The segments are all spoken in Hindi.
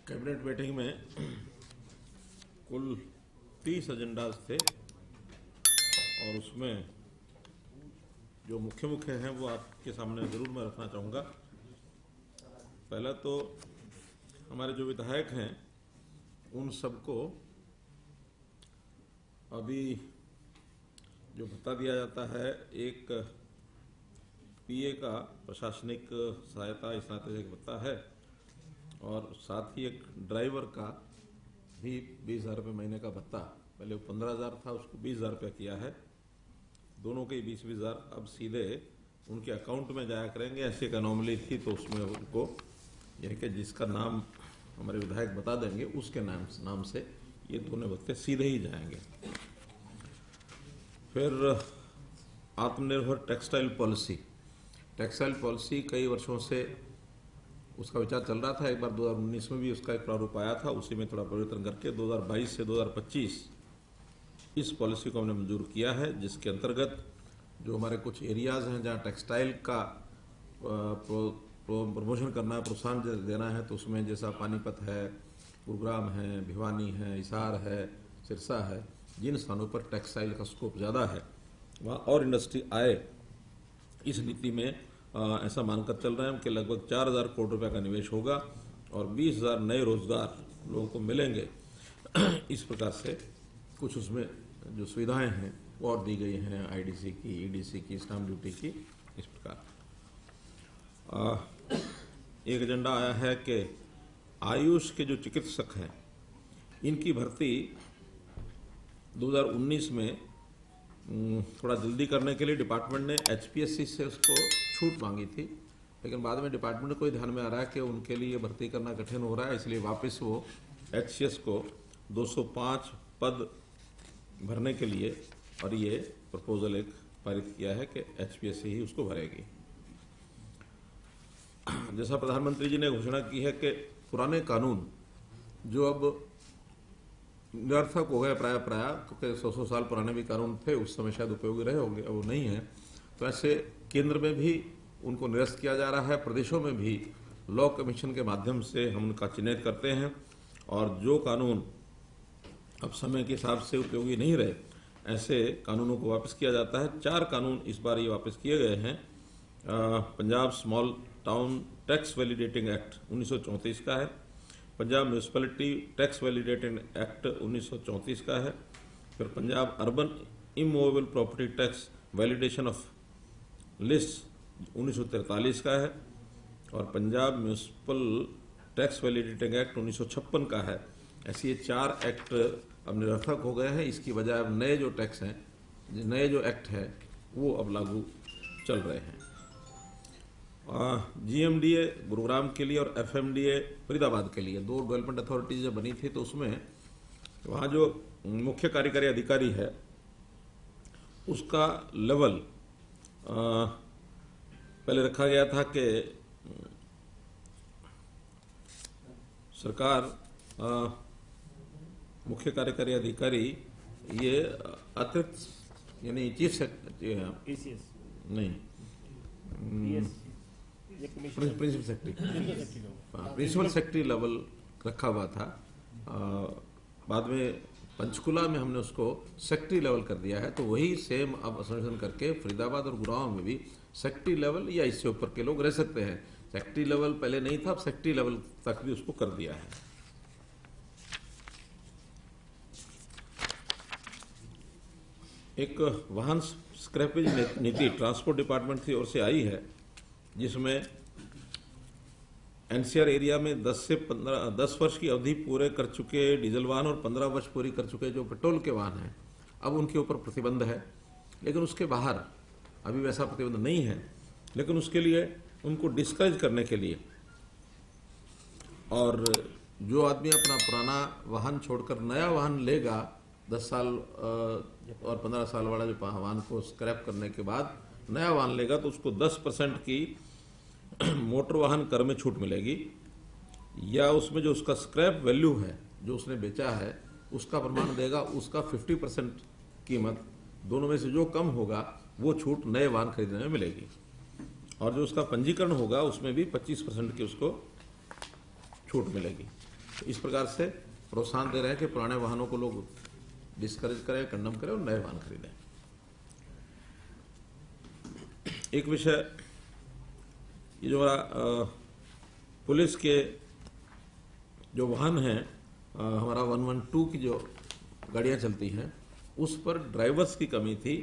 कैबिनेट मीटिंग में कुल 30 एजेंडाज थे और उसमें जो मुख्य हैं वो आपके सामने ज़रूर मैं रखना चाहूँगा। पहला तो हमारे जो विधायक हैं उन सबको अभी जो भत्ता दिया जाता है, एक पीए का प्रशासनिक सहायता इस नाते से एक भत्ता है और साथ ही एक ड्राइवर का भी 20,000 रुपये महीने का भत्ता, पहले 15,000 था उसको 20,000 रुपये किया है। दोनों के 20,000 अब सीधे उनके अकाउंट में जाया करेंगे। ऐसी एक अनोमली थी तो उसमें उनको यह कि जिसका नाम हमारे विधायक बता देंगे उसके नाम से ये दोनों भत्ते सीधे ही जाएंगे। फिर आत्मनिर्भर टेक्सटाइल पॉलिसी कई वर्षों से उसका विचार चल रहा था। एक बार 2019 में भी उसका एक प्रारूप आया था, उसी में थोड़ा परिवर्तन करके 2022 से 2025 इस पॉलिसी को हमने मंजूर किया है, जिसके अंतर्गत जो हमारे कुछ एरियाज हैं जहां टेक्सटाइल का प्रमोशन करना है, प्रोत्साहन देना है, तो उसमें जैसा पानीपत है, गुरुग्राम है, भिवानी है, हिसार है, सिरसा है, जिन स्थानों पर टेक्सटाइल का स्कोप ज़्यादा है वहाँ और इंडस्ट्री आए, इस नीति में ऐसा मानकर चल रहे हैं कि लगभग 4,000 करोड़ रुपए का निवेश होगा और 20,000 नए रोजगार लोगों को मिलेंगे। इस प्रकार से कुछ उसमें जो सुविधाएं हैं वो और दी गई हैं, आईडीसी की, ईडीसी की, स्टाम्प ड्यूटी की। इस प्रकार एक एजेंडा आया है कि आयुष के जो चिकित्सक हैं इनकी भर्ती 2019 में थोड़ा जल्दी करने के लिए डिपार्टमेंट ने एचपीएससी से उसको छूट मांगी थी, लेकिन बाद में डिपार्टमेंट को ध्यान में आ रहा है कि उनके लिए भर्ती करना कठिन हो रहा है, इसलिए वापस वो एचसीएस को 205 पद भरने के लिए और ये प्रपोजल एक पारित किया है कि एचपीएससी ही उसको भरेगी। जैसा प्रधानमंत्री जी ने घोषणा की है कि पुराने कानून जो अब निरर्थक हो गए प्राय क्योंकि 100 साल पुराने भी कानून थे, उस समय शायद उपयोगी रहे होंगे, अब वो नहीं है, तो ऐसे केंद्र में भी उनको निरस्त किया जा रहा है। प्रदेशों में भी लॉ कमीशन के माध्यम से हम उनका चिन्हित करते हैं और जो कानून अब समय के हिसाब से उपयोगी नहीं रहे ऐसे कानूनों को वापस किया जाता है। 4 कानून इस बार ये वापस किए गए हैं। Punjab small town tax validating act 1934 का है, Punjab municipality tax validating act 1934 का है, फिर Punjab urban immovable property tax validation of list 1943 का है और Punjab municipal tax validating act 1956 का है। ऐसे ये 4 एक्ट अब निरर्थक हो गए हैं। इसकी बजाय अब नए जो टैक्स हैं, नए जो एक्ट है वो अब लागू चल रहे हैं। जीएमडीए गुरुग्राम के लिए और एफएमडीए फरीदाबाद के लिए 2 डेवलपमेंट अथॉरिटीज जब बनी थी तो उसमें वहाँ जो मुख्य कार्यकारी अधिकारी है उसका लेवल पहले रखा गया था कि सरकार मुख्य कार्यकारी अधिकारी ये अतिरिक्त यानी चीफ सेक्रेटरी नहीं, प्रिंसिपल सेक्रेटरी लेवल रखा हुआ था। बाद में पंचकुला में हमने उसको सेक्रेटरी लेवल कर दिया है, तो वही सेम अब संशोधन करके फरीदाबाद और गुरुग्राम में भी सेक्रेटरी लेवल या इससे ऊपर के लोग रह सकते हैं। सेक्रेटरी लेवल पहले नहीं था, अब सेक्रेटरी लेवल तक भी उसको कर दिया है। एक वाहन स्क्रैपेज नीति ट्रांसपोर्ट डिपार्टमेंट की ओर से आई है, जिसमें एनसीआर एरिया में 10 वर्ष की अवधि पूरे कर चुके डीजल वाहन और 15 वर्ष पूरी कर चुके जो पेट्रोल के वाहन हैं, अब उनके ऊपर प्रतिबंध है। लेकिन उसके बाहर अभी वैसा प्रतिबंध नहीं है, लेकिन उसके लिए उनको डिस्करेज करने के लिए और जो आदमी अपना पुराना वाहन छोड़कर नया वाहन लेगा 10 साल और 15 साल वाला जो वाहन को स्क्रैप करने के बाद नया वाहन लेगा तो उसको 10% की मोटर वाहन कर में छूट मिलेगी, या उसमें जो उसका स्क्रैप वैल्यू है जो उसने बेचा है उसका प्रमाण देगा, उसका 50% कीमत, दोनों में से जो कम होगा वो छूट नए वाहन खरीदने में मिलेगी। और जो उसका पंजीकरण होगा उसमें भी 25% की उसको छूट मिलेगी। तो इस प्रकार से प्रोत्साहन दे रहे हैं कि पुराने वाहनों को लोग डिस्करेज करें, कंडम करें और नए वाहन खरीदें। एक विषय ये जो पुलिस के जो वाहन हैं, हमारा 112 की जो गाड़ियां चलती हैं उस पर ड्राइवर्स की कमी थी।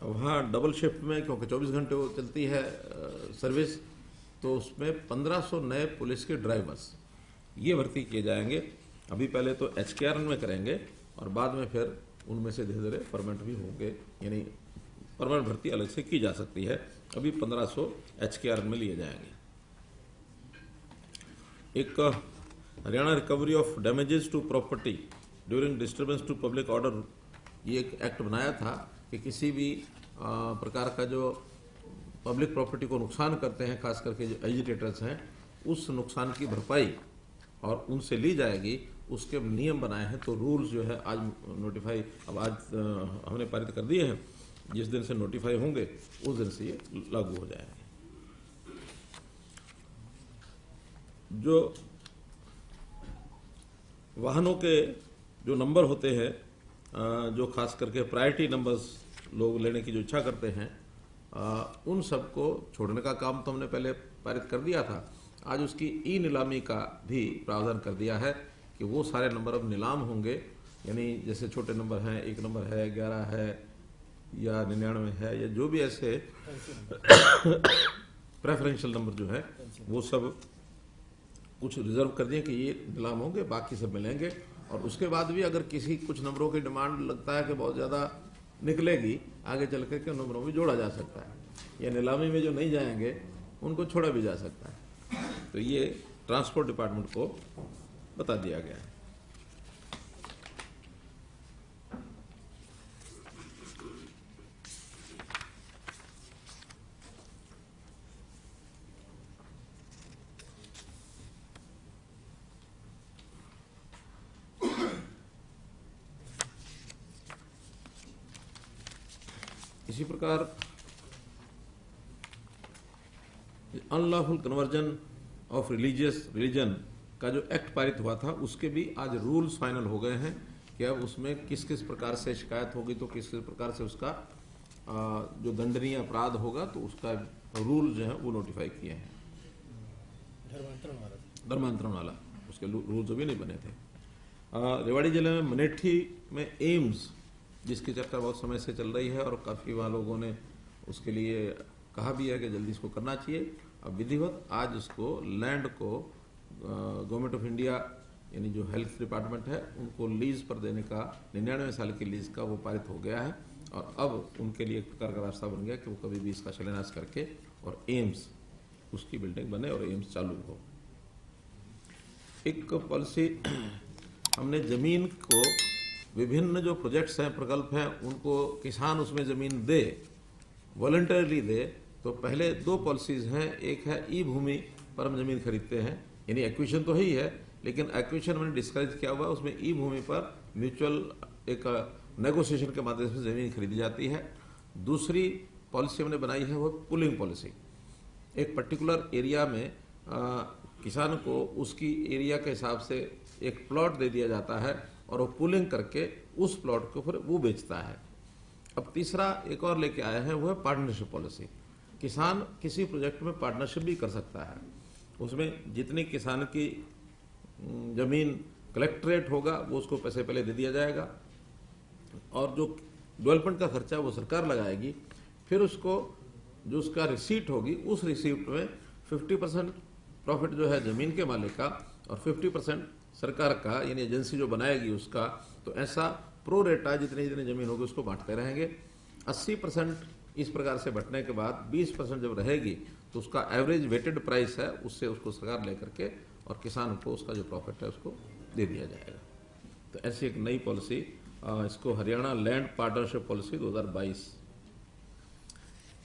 वहाँ डबल शिफ्ट में, क्योंकि 24 घंटे वो चलती है सर्विस, तो उसमें 1500 नए पुलिस के ड्राइवर्स ये भर्ती किए जाएंगे। अभी पहले तो HKRN में करेंगे और बाद में फिर उनमें से धीरे धीरे परमानेंट भी होंगे, यानी परमानेंट भर्ती अलग से की जा सकती है। अभी 1500 HKRN में लिए जाएंगे। एक Haryana recovery of damages to property during disturbance to public order, ये एक एक्ट बनाया था कि किसी भी प्रकार का जो पब्लिक प्रॉपर्टी को नुकसान करते हैं, खास करके जो एजिटेटर्स हैं, उस नुकसान की भरपाई और उनसे ली जाएगी, उसके नियम बनाए हैं। तो रूल्स जो है आज नोटिफाई, अब आज हमने पारित कर दिए हैं। जिस दिन से नोटिफाई होंगे उस दिन से ये लागू हो जाएंगे। जो वाहनों के जो नंबर होते हैं, जो खास करके प्रायोरिटी नंबर्स लोग लेने की जो इच्छा करते हैं, उन सबको छोड़ने का काम तो हमने पहले पारित कर दिया था। आज उसकी ई नीलामी का भी प्रावधान कर दिया है कि वो सारे नंबर अब नीलाम होंगे। यानी जैसे छोटे नंबर हैं, 1 नंबर है, 11 है या 99 है, या जो भी ऐसे प्रेफरेंशियल नंबर जो है वो सब कुछ रिजर्व कर दिए कि ये नीलाम होंगे, बाकी सब मिलेंगे। और उसके बाद भी अगर किसी कुछ नंबरों की डिमांड लगता है कि बहुत ज़्यादा निकलेगी, आगे चल कर के उन नंबरों में जोड़ा जा सकता है, या नीलामी में जो नहीं जाएंगे उनको छोड़ा भी जा सकता है। तो ये ट्रांसपोर्ट डिपार्टमेंट को बता दिया गया है। इसी प्रकार अनलॉफुल कन्वर्जन ऑफ रिलीजन का जो एक्ट पारित हुआ था, उसके भी आज रूल्स फाइनल हो गए हैं कि अब उसमें किस किस प्रकार से शिकायत होगी, तो किस किस प्रकार से उसका जो दंडनीय अपराध होगा, तो उसका रूल जो है वो नोटिफाई किए हैं। धर्मांतरण वाला उसके रूल्स अभी नहीं बने थे। रेवाड़ी जिले में मनेठी में एम्स, जिसकी चर्चा बहुत समय से चल रही है और काफ़ी वहाँ लोगों ने उसके लिए कहा भी है कि जल्दी इसको करना चाहिए। अब विधिवत आज उसको लैंड को गवर्नमेंट ऑफ इंडिया, यानी जो हेल्थ डिपार्टमेंट है, उनको लीज पर देने का 99 साल की लीज का वो पारित हो गया है। और अब उनके लिए एक प्रकार का रास्ता बन गया कि वो कभी भी इसका शिलान्यास करके और एम्स उसकी बिल्डिंग बने और एम्स चालू हो। एक पॉलिसी हमने जमीन को, विभिन्न जो प्रोजेक्ट्स हैं, प्रकल्प हैं, उनको किसान उसमें ज़मीन दे, वॉलंटरली दे। तो पहले 2 पॉलिसीज़ हैं। एक है ई भूमि पर हम ज़मीन खरीदते हैं, यानी एक्विजिशन तो ही है, लेकिन एक्विजिशन मैंने डिस्करेज किया हुआ, उसमें ई भूमि पर म्यूचुअल एक नेगोशिएशन के माध्यम से ज़मीन खरीदी जाती है। दूसरी पॉलिसी हमने बनाई है वो पुलिंग पॉलिसी। एक पर्टिकुलर एरिया में किसान को उसकी एरिया के हिसाब से एक प्लॉट दे दिया जाता है और वो पुलिंग करके उस प्लॉट को फिर वो बेचता है। अब तीसरा एक और लेके आया है, वो है पार्टनरशिप पॉलिसी। किसान किसी प्रोजेक्ट में पार्टनरशिप भी कर सकता है। उसमें जितनी किसान की जमीन कलेक्ट्रेट होगा वो उसको पैसे पहले दे दिया जाएगा और जो डेवलपमेंट का खर्चा वो सरकार लगाएगी। फिर उसको जो उसका रिसीट होगी, उस रिसीट में 50% प्रॉफिट जो है जमीन के मालिक का और 50% सरकार का, यानी एजेंसी जो बनाएगी उसका। तो ऐसा प्रो रेटा जितनी जितनी जमीन होगी उसको बांटते रहेंगे। 80% इस प्रकार से बंटने के बाद 20% जब रहेगी तो उसका एवरेज वेटेड प्राइस है, उससे उसको सरकार लेकर के और किसान को उसका जो प्रॉफिट है उसको दे दिया जाएगा। तो ऐसी एक नई पॉलिसी, इसको हरियाणा लैंड पार्टनरशिप पॉलिसी 2022।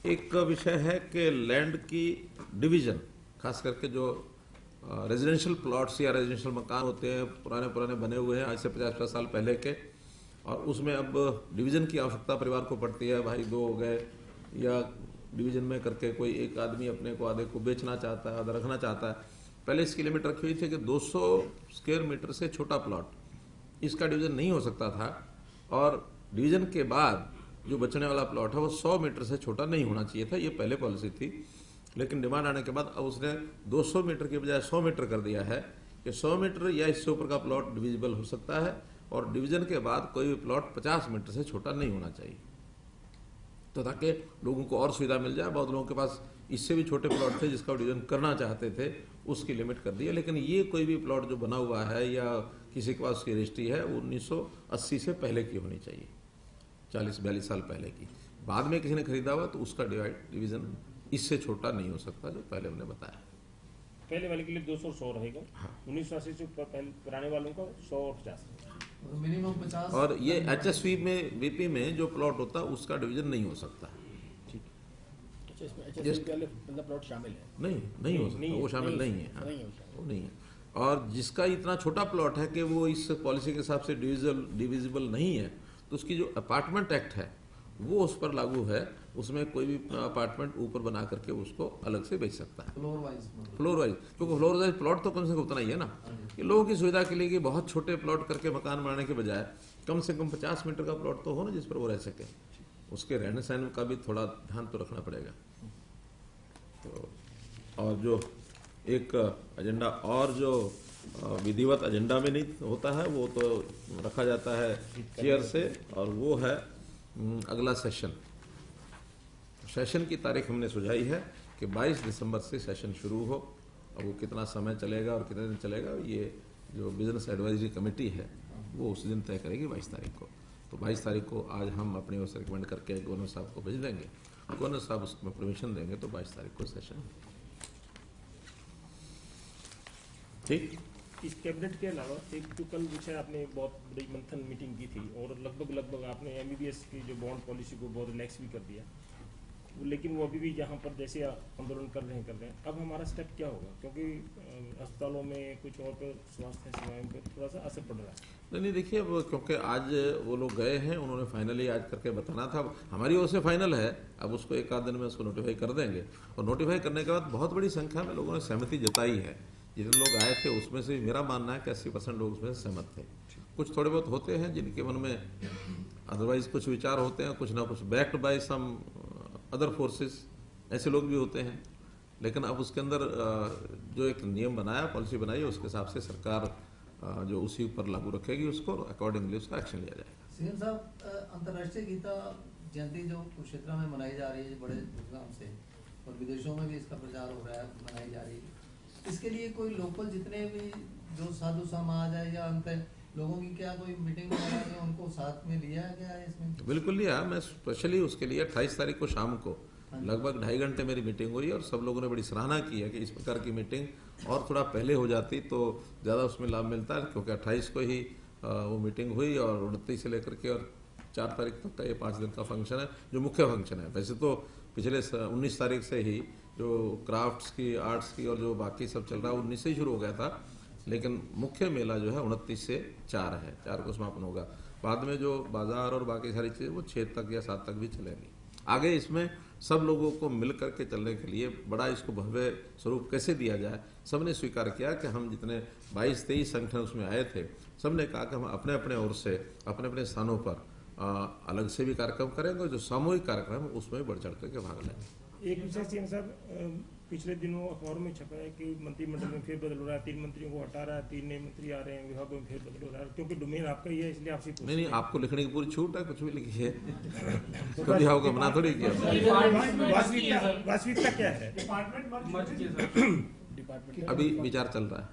एक विषय है कि लैंड की डिवीजन, खास करके जो रेजिडेंशियल प्लॉट्स या रेजिडेंशियल मकान होते हैं, पुराने पुराने बने हुए हैं आज से 50-50 साल पहले के, और उसमें अब डिवीज़न की आवश्यकता परिवार को पड़ती है। भाई 2 हो गए या डिवीज़न में करके कोई एक आदमी अपने को आधे को बेचना चाहता है, आधा रखना चाहता है। पहले इसकी लिमिट रखी हुई थी कि 200 स्क्वायर मीटर से छोटा प्लॉट इसका डिवीजन नहीं हो सकता था, और डिवीजन के बाद जो बचने वाला प्लॉट है वो 100 मीटर से छोटा नहीं होना चाहिए था। ये पहले पॉलिसी थी, लेकिन डिमांड आने के बाद अब उसने 200 मीटर के बजाय 100 मीटर कर दिया है कि 100 मीटर या इससे ऊपर का प्लॉट डिविजिबल हो सकता है, और डिवीजन के बाद कोई भी प्लॉट 50 मीटर से छोटा नहीं होना चाहिए, तो ताकि लोगों को और सुविधा मिल जाए। बहुत लोगों के पास इससे भी छोटे प्लॉट थे जिसका डिवीजन करना चाहते थे, उसकी लिमिट कर दी है। लेकिन ये कोई भी प्लॉट जो बना हुआ है या किसी के पास उसकी रजिस्ट्री है वो 1980 से पहले की होनी चाहिए, 40-42 साल पहले की। बाद में किसी ने खरीदा हुआ तो उसका डिवीजन इससे छोटा नहीं हो सकता, जो पहले हमने बताया। पहले वाले के लिए 200 और 100 रहेगा। हाँ। 1980 से पुराने वालों का 100 और 50 मिनिमम 50। और ये HSV में बीपी में जो प्लॉट होता है उसका डिवीजन नहीं हो सकता। मतलब प्लॉट शामिल है? नहीं हो सकता, वो शामिल नहीं है। हाँ, वो नहीं है। और जिसका इतना छोटा प्लॉट है कि वो इस पॉलिसी के हिसाब से डिविजिबल नहीं है, तो उसकी जो अपार्टमेंट एक्ट है वो उस पर लागू है। उसमें कोई भी अपार्टमेंट ऊपर बना करके उसको अलग से बेच सकता है, फ्लोर वाइज। क्योंकि फ्लोर वाइज प्लॉट तो कम से कम उतना ही है ना, कि लोगों की सुविधा के लिए कि बहुत छोटे प्लॉट करके मकान बनाने के बजाय कम से कम 50 मीटर का प्लॉट तो हो ना जिस पर वो रह सके। उसके रहने सहने का भी थोड़ा ध्यान तो रखना पड़ेगा। तो और जो एक एजेंडा और जो विधिवत एजेंडा में नहीं होता है वो तो रखा जाता है चेयर से, और वो है अगला सेशन की तारीख हमने सुझाई है कि 22 दिसंबर से सेशन शुरू हो। और वो कितना समय चलेगा और कितने दिन चलेगा ये जो बिजनेस एडवाइजरी कमेटी है वो उस दिन तय करेगी 22 तारीख को। तो 22 तारीख को आज हम अपनी ओर से रिकमेंड करके गवर्नर साहब को भेज देंगे, गवर्नर साहब उसमें परमिशन देंगे तो 22 तारीख को सेशन। ठीक। इस कैबिनेट के अलावा एक तो कल विषय आपने बहुत बड़ी मंथन मीटिंग की थी और लगभग आपने MBBS की जो बॉन्ड पॉलिसी को बहुत रिलैक्स भी कर दिया, लेकिन वो अभी भी यहाँ पर जैसे आंदोलन कर रहे हैं। अब हमारा स्टेप क्या होगा, क्योंकि अस्पतालों में कुछ और पर स्वास्थ्य सेवाओं पर थोड़ा सा असर पड़ रहा है। नहीं देखिए, अब क्योंकि आज वो लोग गए हैं, उन्होंने फाइनली आज करके बताना था। हमारी ओर से फाइनल है, अब उसको एक आध दिन में उसको नोटिफाई कर देंगे, और नोटिफाई करने के बाद बहुत बड़ी संख्या में लोगों ने सहमति जताई है। जितने लोग आए थे उसमें से मेरा मानना है कि 80% लोग उसमें सहमत थे। कुछ थोड़े बहुत होते हैं जिनके मन में अदरवाइज कुछ विचार होते हैं, कुछ ना कुछ backed by some other forces, ऐसे लोग भी होते हैं। लेकिन अब उसके अंदर जो एक नियम बनाया, पॉलिसी बनाई है, उसके हिसाब से सरकार जो उसी ऊपर लागू रखेगी उसको, अकॉर्डिंगली उसका एक्शन लिया जाएगा। सीएम साहब, अंतर्राष्ट्रीय गीता जयंती जो कुरुक्षेत्र में मनाई जा रही है बड़े धूमधाम से, और विदेशों में भी इसका प्रचार हो रहा है, मनाई जा रही है, इसके लिए कोई लोकल जितने भी जो साधु समाज है या अंत लोगों की क्या कोई मीटिंग वगैरह है, उनको साथ में लिया गया है इसमें? बिल्कुल लिया। मैं स्पेशली उसके लिए 28 तारीख को शाम को लगभग 2.5 घंटे मेरी मीटिंग हुई, और सब लोगों ने बड़ी सराहना की है कि इस प्रकार की मीटिंग और थोड़ा पहले हो जाती तो ज़्यादा उसमें लाभ मिलता है। क्योंकि 28 को ही वो मीटिंग हुई, और 29 से लेकर के और 4 तारीख तक का ये 5 दिन का फंक्शन है जो मुख्य फंक्शन है। वैसे तो पिछले 19 तारीख से ही जो क्राफ्ट्स की, आर्ट्स की और जो बाकी सब चल रहा है 19 से ही शुरू हो गया था, लेकिन मुख्य मेला जो है 29 से 4 है, 4 को समापन होगा। बाद में जो बाजार और बाकी सारी चीज़ें वो 6 तक या 7 तक भी चलेंगी। आगे इसमें सब लोगों को मिल करके चलने के लिए बड़ा इसको भव्य स्वरूप कैसे दिया जाए, सबने स्वीकार किया कि हम जितने 22-23 संगठन उसमें आए थे, सबने कहा कि हम अपने अपने ओर से अपने अपने स्थानों पर अलग से भी कार्यक्रम करेंगे, जो सामूहिक कार्यक्रम उसमें बढ़ चढ़ करके भाग लेंगे। एक विषय सीएम साहब, पिछले दिनों अखबारों में छपा है कि मंत्रिमंडल में फेरबदल हो रहा है, 3 मंत्रियों को हटा रहा है, 3 नए मंत्री आ रहे हैं, विभागों में फेरबदल हो रहा है, क्योंकि डोमेन आपका ही है इसलिए आपसे नहीं, आपको लिखने की पूरी छूट है, कुछ भी लिखिए। कभी आपको मना थोड़ी किया। वास्तविकता क्या है? अभी विचार चल रहा है,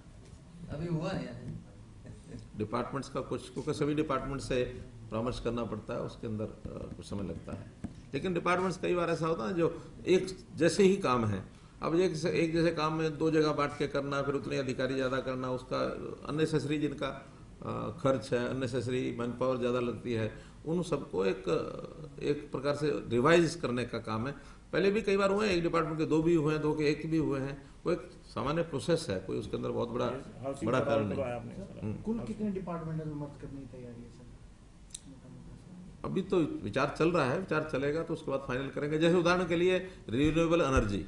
अभी हुआ है डिपार्टमेंट्स का कुछ, क्योंकि सभी डिपार्टमेंट से परामर्श करना पड़ता है, उसके अंदर कुछ समय लगता है। लेकिन डिपार्टमेंट्स कई बार ऐसा होता है जो एक जैसे ही काम है, अब एक जैसे काम में 2 जगह बांट के करना, फिर उतने अधिकारी ज़्यादा करना, उसका अननेसेसरी जिनका खर्च है, अननेसेसरी मैन पावर ज़्यादा लगती है, उन सबको एक प्रकार से रिवाइज करने का काम है। पहले भी कई बार हुए हैं, एक डिपार्टमेंट के 2 भी हुए हैं, 2 के 1 भी हुए हैं, वो एक सामान्य प्रोसेस है, कोई उसके अंदर बहुत बड़ा कारण नहीं। कुल कितने डिपार्टमेंटल मर्ज करने की तैयारी है सर? अभी तो विचार चल रहा है, विचार चलेगा तो उसके बाद फाइनल करेंगे। जैसे उदाहरण के लिए रिन्यूएबल एनर्जी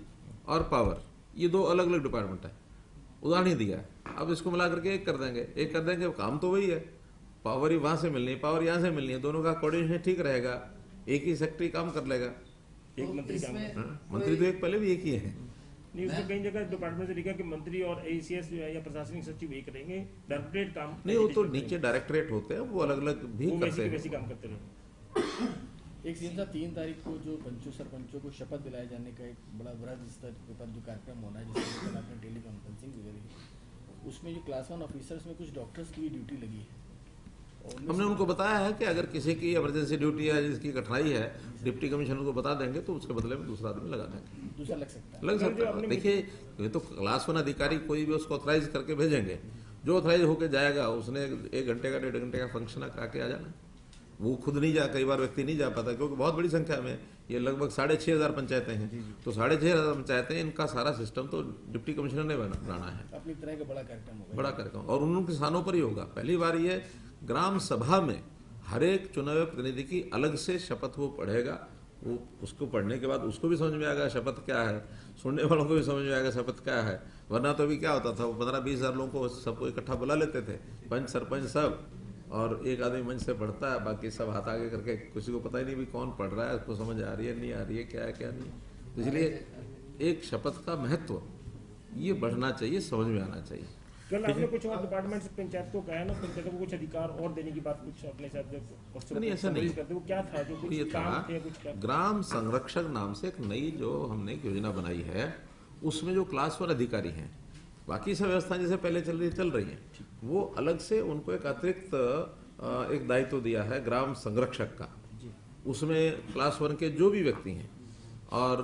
और पावर, ये 2 अलग अलग डिपार्टमेंट है, उदाहरण ही दिया है। अब इसको मिला करके एक कर देंगे, काम तो वही है, पावर ही वहां से मिलनी है, पावर यहाँ से मिलनी है, दोनों का कोऑर्डिनेशन ठीक रहेगा, एक ही सेक्रेटरी काम कर लेगा। एक मंत्री काम इसमें करता है। मंत्री तो एक पहले भी एक ही है। नहीं, उसमें कई जगह डिपार्टमेंट से लिखा कि मंत्री और एसीएस जो है या प्रशासनिक सचिव एक रहेंगे, डायरेक्टरेट काम नहीं, वो तो नीचे डायरेक्टरेट होते हैं, वो अलग अलग भी वो करते वैसे के हैं। वैसे काम करते रहेंगे। एक सीएम साहब 3 तारीख को जो पंचों सरपंचों को शपथ दिलाए जाने का एक बड़ा वृहद स्तर पर जो कार्यक्रम होना है, जिसमें कल आपने टेली कॉन्फ्रेंसिंग भी करी, उसमें जो क्लास 1 ऑफिसर्स में कुछ डॉक्टर्स की भी ड्यूटी लगी है। और हमने उनको बताया है कि अगर किसी की इमरजेंसी ड्यूटी है, जिसकी कठिनाई है, डिप्टी कमिश्नर को बता देंगे तो उसके बदले में दूसरा आदमी लगा देंगे, दूसरा लग सकता है। लग सकता है। देखिए, ये तो क्लास 1 अधिकारी कोई भी उसको ऑथराइज करके भेजेंगे, जो ऑथराइज होकर जाएगा उसने 1 घंटे का 1.5 घंटे का फंक्शन आके आ जाना। वो खुद नहीं जा, कई बार व्यक्ति नहीं जा पाता, क्योंकि बहुत बड़ी संख्या में ये लगभग 6,500 पंचायतें हैं, तो 6,500 पंचायतें, इनका सारा सिस्टम तो डिप्टी कमिश्नर ने बनाना है। अपनी तरह का बड़ा कार्यक्रम होगा। बड़ा कार्यक्रम, और उन किसानों पर ही होगा। पहली बार ये ग्राम सभा में हर एक चुने हुए प्रतिनिधि की अलग से शपथ वो पढ़ेगा। वो उसको पढ़ने के बाद उसको भी समझ में आएगा शपथ क्या है, सुनने वालों को भी समझ में आएगा शपथ क्या है। वरना तो अभी क्या होता था, वो 15-20 हज़ार लोगों को सबको इकट्ठा बुला लेते थे, पंच सरपंच सब, और एक आदमी मंच से पढ़ता है, बाकी सब हाथ आगे करके, किसी को पता ही नहीं भी कौन पढ़ रहा है, उसको समझ आ रही है नहीं आ रही है, क्या है क्या नहीं। तो इसलिए एक शपथ का महत्व ये बढ़ना चाहिए, समझ में आना चाहिए। कल आपने कुछ और डिपार्टमेंट से पंचायत को कहा ना, पंचायतों को कुछ अधिकार और देने की बात कुछ अपने साथ नहीं, ऐसा नहीं करते, वो क्या था जो कुछ ये काम था, थे, कुछ क्या? ग्राम संरक्षक नाम से एक नई जो हमने एक योजना बनाई है, उसमें जो क्लास 1 अधिकारी हैं, बाकी सब व्यवस्था जैसे पहले चल रही है, वो अलग से उनको एक अतिरिक्त एक दायित्व दिया है ग्राम संरक्षक का। उसमें क्लास 1 के जो भी व्यक्ति हैं और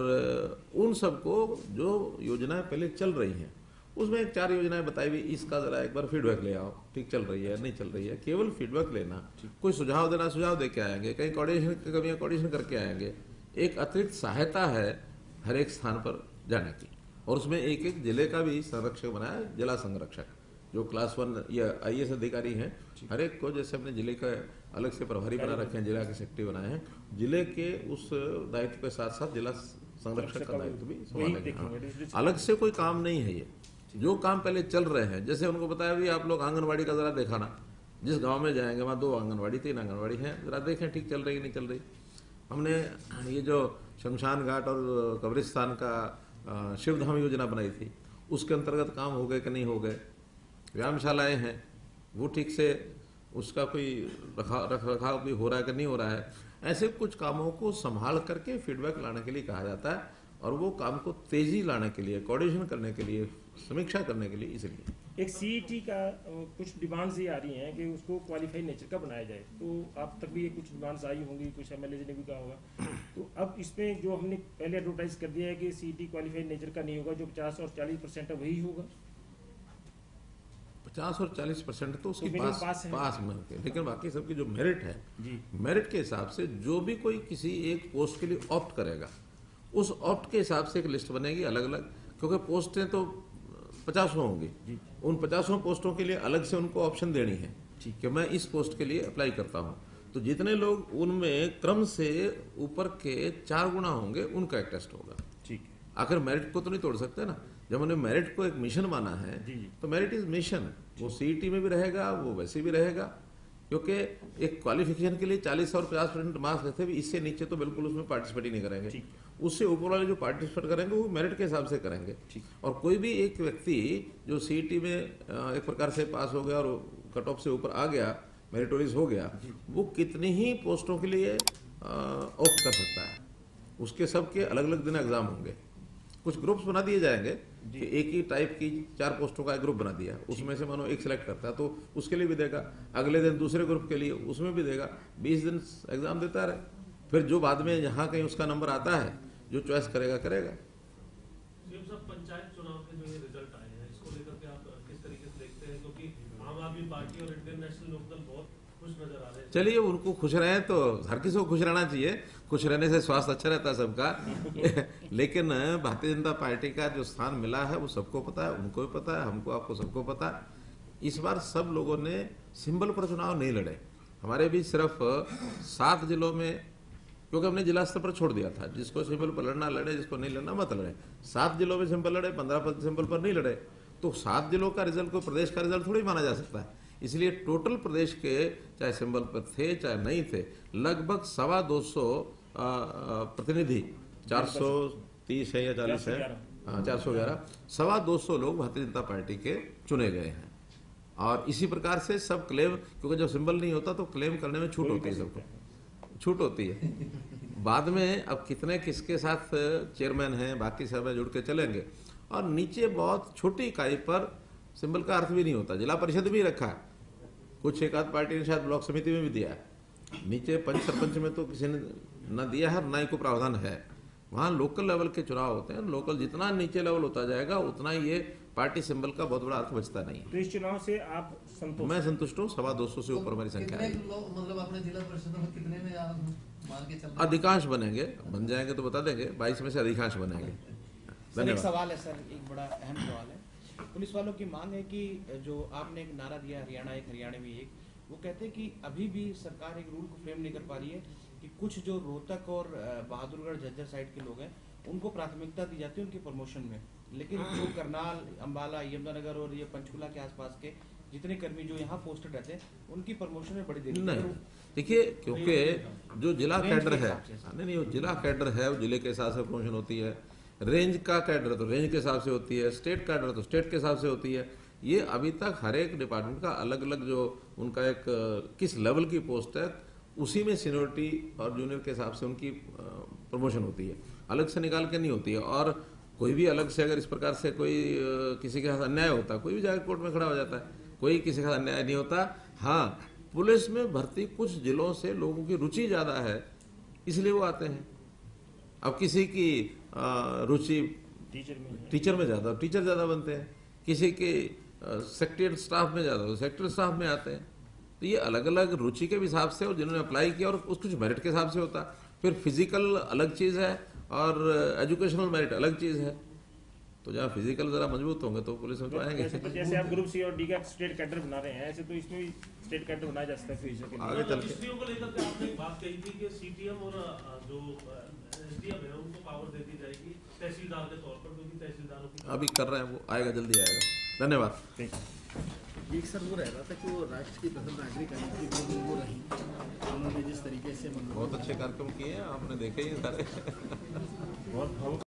उन सबको जो योजनाएं पहले चल रही हैं, उसमें 4 योजनाएं बताई हुई, इसका जरा एक बार फीडबैक ले आओ, ठीक चल रही है नहीं चल रही है, केवल फीडबैक लेना, कोई सुझाव देना, सुझाव दे के आएंगे, कहीं कोऑर्डिनेशन की कमियां कोऑर्डिनेशन करके आएंगे। एक अतिरिक्त सहायता है हर एक स्थान पर जाने की, और उसमें एक जिले का भी संरक्षक बनाया, जिला संरक्षक, जो क्लास 1 या IAS अधिकारी हैं, हर एक को, जैसे अपने जिले का अलग से प्रभारी बना रखे हैं, जिला के सेक्रेटरी बनाए हैं, जिले के उस दायित्व के साथ साथ जिला संरक्षक का दायित्व भी संभालेंगे। हाँ। अलग से कोई काम नहीं है ये, जो काम पहले चल रहे हैं, जैसे उनको बताया भी आप लोग आंगनबाड़ी का जरा दिखाना, जिस गांव में जाएंगे वहाँ 2 आंगनबाड़ी 3 आंगनबाड़ी हैं, जरा देखें ठीक चल रही नहीं चल रही। हमने ये जो शमशान घाट और कब्रिस्तान का शिवधाम योजना बनाई थी, उसके अंतर्गत काम हो गए कि नहीं हो गए। व्यायामशालाएं हैं, वो ठीक से उसका कोई रख रखाव भी हो रहा है कि नहीं हो रहा है। ऐसे कुछ कामों को संभाल करके फीडबैक लाने के लिए कहा जाता है, और वो काम को तेजी लाने के लिए, कोऑर्डिनेशन करने के लिए, समीक्षा करने के लिए, इसलिए एक CET का कुछ डिमांड्स ये आ रही हैं कि उसको क्वालिफाइड नेचर का बनाया जाए, तो आप तक भी ये कुछ डिमांड्स आई होंगी, कुछ MLA ने भी कहा होगा। तो अब इसमें जो हमने पहले एडवर्टाइज कर दिया है कि CET क्वालिफाइड नेचर का नहीं होगा, जो 50 और 40% है वही होगा। 50 और 40% तो उसकी तो पास में होते हैं, लेकिन बाकी सबकी जो मेरिट है, जी, मेरिट के हिसाब से जो भी कोई किसी एक पोस्ट के लिए ऑप्ट करेगा, उस ऑप्ट के हिसाब से एक लिस्ट बनेगी अलग अलग, क्योंकि पोस्टें तो 50 होंगी, उन 50 पोस्टों के लिए अलग से उनको ऑप्शन देनी है कि मैं इस पोस्ट के लिए अप्लाई करता हूं। तो जितने लोग उनमें क्रम से ऊपर के 4 गुना होंगे, उनका एक टेस्ट होगा। ठीक है। आखिर मेरिट को तो नहीं तोड़ सकते ना, जब उन्हें मेरिट को एक मिशन माना है, तो मेरिट इज मिशन, वो CET में भी रहेगा, वो वैसे भी रहेगा, क्योंकि एक क्वालिफिकेशन के लिए 40 और 50% मार्क्स रहते भी, इससे नीचे तो बिल्कुल उसमें पार्टिसिपेट ही नहीं करेंगे। उससे ऊपर वाले जो पार्टिसिपेट करेंगे वो मेरिट के हिसाब से करेंगे। और कोई भी एक व्यक्ति जो CET में एक प्रकार से पास हो गया और कट ऑफ से ऊपर आ गया, मेरिटोरियस हो गया, वो कितनी ही पोस्टों के लिए ऑप्ट कर सकता है। उसके सबके अलग अलग दिन एग्जाम होंगे, कुछ ग्रुप्स बना दिए जाएंगे कि एक ही टाइप की 4 पोस्टों का एक ग्रुप बना दिया, उसमें से मानो एक सिलेक्ट करता है तो उसके लिए भी देगा, अगले दिन दूसरे ग्रुप के लिए उसमें भी देगा, 20 दिन एग्जाम देता रहे, फिर जो बाद में यहाँ कहीं उसका नंबर आता है, जो चॉइस करेगा करेगा। पंचायत चुनाव के जो ये रिजल्ट आए हैं, इसको लेकर के आप किस तरीके से देखते हैं, क्योंकि आम आदमी पार्टी और इंडियन नेशनल लोकदल बहुत खुश नजर आ रहे हैं। चलिए, उनको खुश रहे तो हर किसी को खुश रहना चाहिए, खुश रहने से स्वास्थ्य अच्छा रहता है सबका। लेकिन भारतीय जनता पार्टी का जो स्थान मिला है वो सबको पता है, उनको भी पता है, हमको आपको सबको पता है। इस बार सब लोगों ने सिंबल पर चुनाव नहीं लड़े, हमारे भी सिर्फ 7 जिलों में, क्योंकि हमने जिला स्तर पर छोड़ दिया था, जिसको सिंबल पर लड़ना लड़े, जिसको नहीं लड़ना मत लड़े। 7 जिलों में सिंबल लड़े, 15 सिंबल पर नहीं लड़े। तो 7 जिलों का रिजल्ट कोई प्रदेश का रिजल्ट थोड़ी माना जा सकता है। इसलिए टोटल प्रदेश के चाहे सिंबल पर थे चाहे नहीं थे, लगभग 225 प्रतिनिधि, 430 है या 40 है, 411, 225 लोग भारतीय जनता पार्टी के चुने गए हैं। और इसी प्रकार से सब क्लेम, क्योंकि जब सिंबल नहीं होता तो क्लेम करने में छूट होती है, सबको छूट होती है। बाद में अब कितने किसके साथ चेयरमैन हैं, बाकी सब जुड़ के चलेंगे। और नीचे बहुत छोटी इकाई पर सिंबल का अर्थ भी नहीं होता। जिला परिषद भी रखा है, कुछ एक आध पार्टी ने शायद ब्लॉक समिति में भी दिया है। नीचे पंच सरपंच में तो किसी ने न दिया है, ना ही कोई प्रावधान है। वहाँ लोकल लेवल के चुनाव होते हैं। लोकल जितना नीचे लेवल होता जाएगा उतना ही ये पार्टी सिंबल का बहुत बड़ा अर्थ बचता नहीं है। तो इस चुनाव से आप संतुष्ट? मैं संतुष्ट हूँ। 225 से ऊपर मेरी संख्या है। कितने लोग मतलब अपने जिला परिषद में कितने में आप मान के चल रहे हैं? अधिकांश बनेंगे, बन जाएंगे तो बता देंगे। 22 में से अधिकांश बनेंगे। सर एक धन्यवाद। सवाल है सर, एक बड़ा अहम सवाल है। पुलिस वालों की मांग है कि जो आपने एक नारा दिया हरियाणा एक हरियाणवी एक, वो कहते हैं कि अभी भी सरकार एक रूल को फ्रेम नहीं कर पा रही है कि कुछ जो रोहतक और बहादुरगढ़ झज्जर साइड के लोग हैं उनको प्राथमिकता दी जाती है उनके प्रमोशन में, लेकिन जो करनाल, अंबाला, यमुनानगर और ये पंचकुला के आसपास के जितने कर्मी जो यहाँ पोस्टेड रहते हैं उनकी प्रमोशन में बड़ी देरी नहीं, देखिए, क्योंकि जो जिला कैडर है, नहीं वो जिला कैडर है, वो जिले के हिसाब से प्रमोशन होती है। रेंज का कैडर है तो रेंज के हिसाब से होती है, स्टेट कैडर है तो स्टेट के हिसाब से होती है। ये अभी तक हर एक डिपार्टमेंट का अलग अलग जो उनका एक किस लेवल की पोस्ट है उसी में सीनियरिटी और जूनियर के हिसाब से उनकी प्रमोशन होती है, अलग से निकाल के नहीं होती है। और कोई भी अलग से अगर इस प्रकार से कोई किसी के साथ अन्याय होता है, कोई भी जाकर कोर्ट में खड़ा हो जाता है, कोई किसी के साथ अन्याय नहीं होता। हाँ, पुलिस में भर्ती कुछ जिलों से लोगों की रुचि ज़्यादा है इसलिए वो आते हैं। अब किसी की रुचि टीचर में ज़्यादा, टीचर ज़्यादा बनते हैं, किसी के सेक्रेटरी स्टाफ में ज़्यादा तो सेक्रेटरी स्टाफ में आते हैं। तो ये अलग अलग रुचि के हिसाब से और जिन्होंने अप्लाई किया और उस कुछ मेरिट के हिसाब से होता है। फिर फिजिकल अलग चीज़ है और एजुकेशनल मेरिट अलग चीज़ है। तो जहाँ फिजिकल जरा मजबूत होंगे तो पुलिस में तो आएंगे। जैसे आप ग्रुप सी और डी का स्टेट कैडर बना रहे हैं, ऐसे तो इसमें भी स्टेट कैडर बनाया जा सकता है फ्यूचर के लिए। आगे चल के रजिस्ट्रियों को लेकर के आपने एक बात कही थी कि सीटीएम और जो एसडीएम है उनको पावर दे दी जाएगी तहसीलदार के तौर पर, क्योंकि तहसीलदारों की अभी कर रहे हैं, वो आएगा, जल्दी आएगा। धन्यवाद। एक सर वो रह रहा था कि वो राष्ट्र की प्रथम नागरिक आने की वो रही, उन्होंने जिस तरीके से बहुत अच्छे कार्यक्रम किए हैं, आपने देखे ही सारे। बहुत